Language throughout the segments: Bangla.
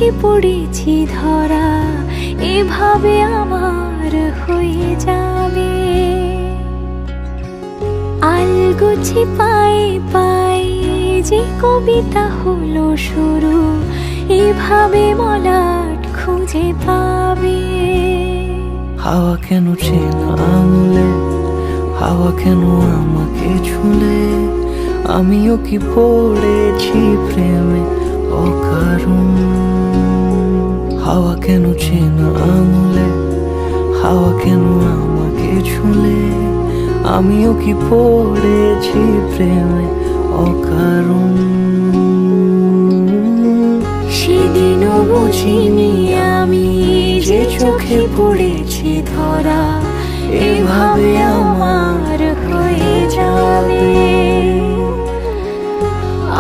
চোখে পড়েছি ধরা, এভাবে আমার হয়ে যাবে। আলগোছে পায়ে পায়ে যে কবিতা হলো শুরু, এভাবে মলাট খুঁজে পাবে। হাওয়া কেন চেনা আঙুলে, হাওয়া কেন আমাকে ছুলে, আমিও কি পড়েছি প্রেমে অকারণ। হাওয়া কেন চেনা আঙুলে, হাওয়া কেন আমাকে ছুলে, আমিও কি পড়েছি প্রেমে অকারণ। সেদিনও বুঝিনি আমি যে চোখে পড়েছি ধরা, এভাবে আমার হয়ে যাবে।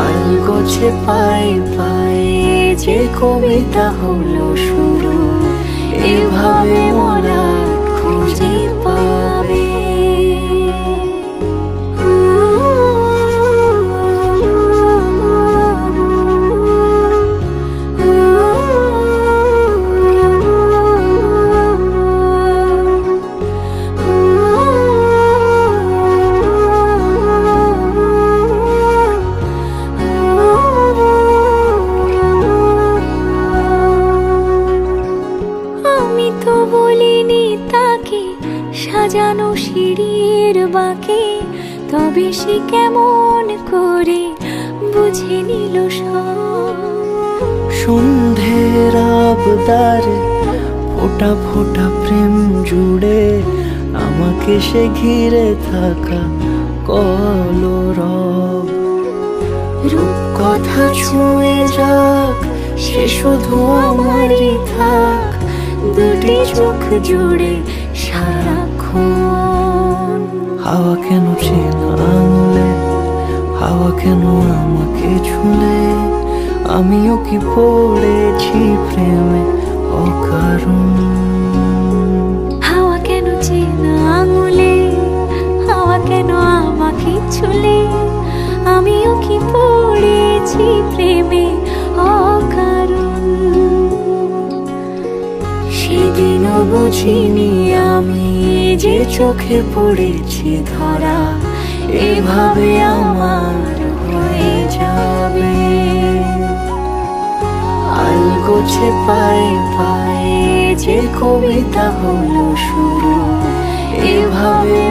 আলগোছে পায়ে পায়ে যে কবিতা হলো শুরু, এভাবে মলাট খুঁজে পাবে। আমি তো বলিনি তাকে সাজানো সিঁড়ির বাঁকে, তবে সে কেমন করে বুঝে নিল সব। সন্ধ্যের আবদারে ফোটা ফোটা প্রেম জুড়ে, আমাকে সে ঘিরে থাকা কলরব। রূপকথা ছুঁয়ে যাক, সে শুধু আমারই থাক, দুটি চোখ জুড়ে সারাক্ষণ। হাওয়া কেন চেনা আঙুলে, হাওয়া কেন আমাকে ছুলে, আমিও কি পড়েছি প্রেমে অকারণ। হাওয়া কেন চেনা আঙুলে, হাওয়া কেন আমাকে ছুলে, আমিও কি পড়েছি প্রেমে অকারণ। সেদিনও বুঝিনি আমি যে চোখে পড়েছি ধরা, এভাবে আমার হয়ে যাবে। আলগোছে পায়ে পায়ে যে কবিতা হলো শুরু, এভাবে